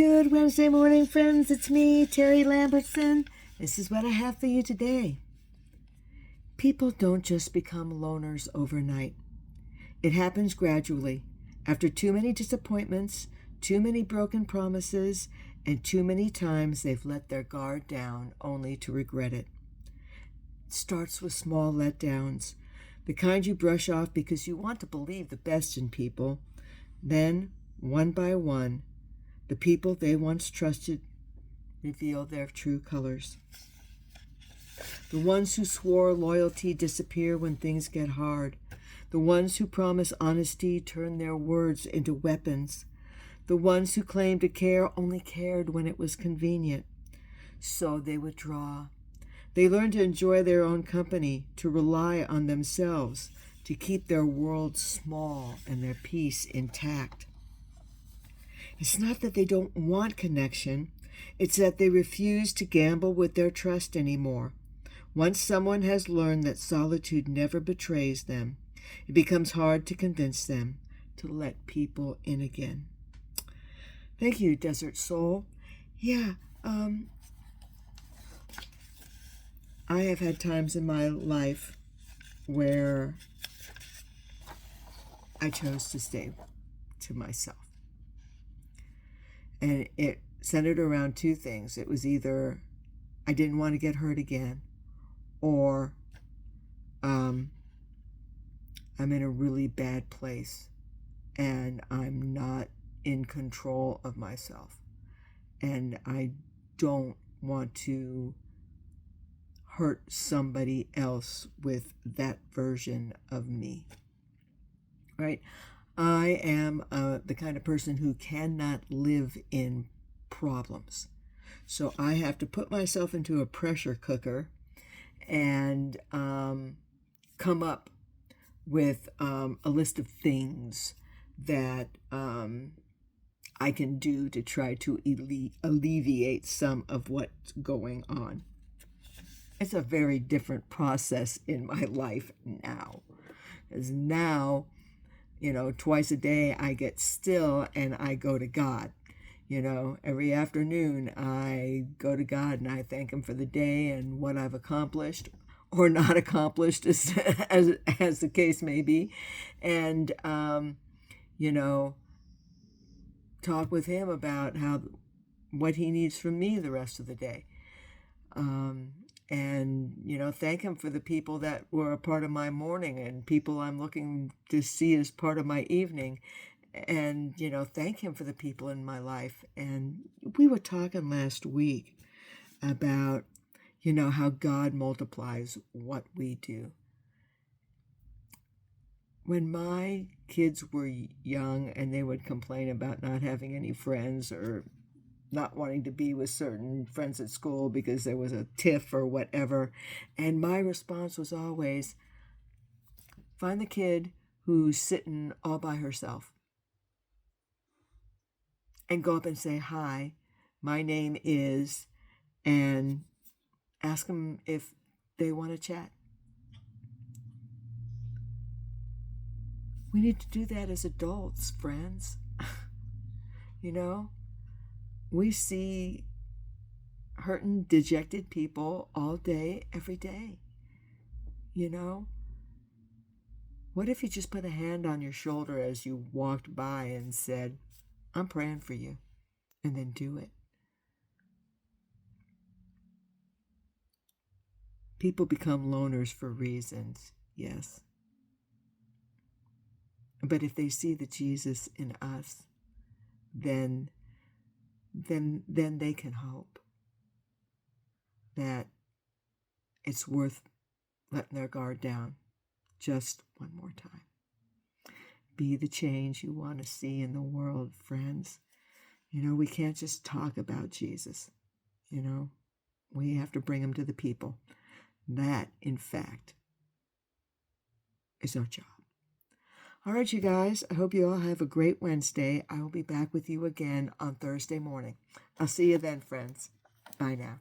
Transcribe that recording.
Good Wednesday morning, friends. It's me, Terry Lambertson. This is what I have for you today. People don't just become loners overnight. It happens gradually, after too many disappointments, too many broken promises, and too many times they've let their guard down only to regret it. It starts with small letdowns, the kind you brush off because you want to believe the best in people. Then, one by one, the people they once trusted reveal their true colors. The ones who swore loyalty disappear when things get hard. The ones who promise honesty turn their words into weapons. The ones who claim to care only cared when it was convenient. So they withdraw. They learn to enjoy their own company, to rely on themselves, to keep their world small and their peace intact. It's not that they don't want connection. It's that they refuse to gamble with their trust anymore. Once someone has learned that solitude never betrays them, it becomes hard to convince them to let people in again. Thank you, Desert Soul. Yeah, I have had times in my life where I chose to stay to myself. And it centered around two things. It was either I didn't want to get hurt again, or I'm in a really bad place and I'm not in control of myself. And I don't want to hurt somebody else with that version of me. Right? I am the kind of person who cannot live in problems. So I have to put myself into a pressure cooker and come up with a list of things that I can do to try to alleviate some of what's going on. It's a very different process in my life now. Because now, twice a day I get still and I go to God. Every afternoon I go to God and I thank Him for the day and what I've accomplished or not accomplished, as the case may be. And, talk with Him about what He needs from me the rest of the day. And thank Him for the people that were a part of my morning and people I'm looking to see as part of my evening. And, thank Him for the people in my life. And we were talking last week about, how God multiplies what we do. When my kids were young and they would complain about not having any friends or not wanting to be with certain friends at school because there was a tiff or whatever. And my response was always, find the kid who's sitting all by herself and go up and say, hi, my name is, and ask them if they want to chat. We need to do that as adults, friends. We see hurting, dejected people all day, every day. What if you just put a hand on your shoulder as you walked by and said, I'm praying for you, and then do it? People become loners for reasons, yes. But if they see the Jesus in us, then they can hope that it's worth letting their guard down just one more time. Be the change you want to see in the world, friends. We can't just talk about Jesus. We have to bring Him to the people. That, in fact, is our job. All right, you guys, I hope you all have a great Wednesday. I will be back with you again on Thursday morning. I'll see you then, friends. Bye now.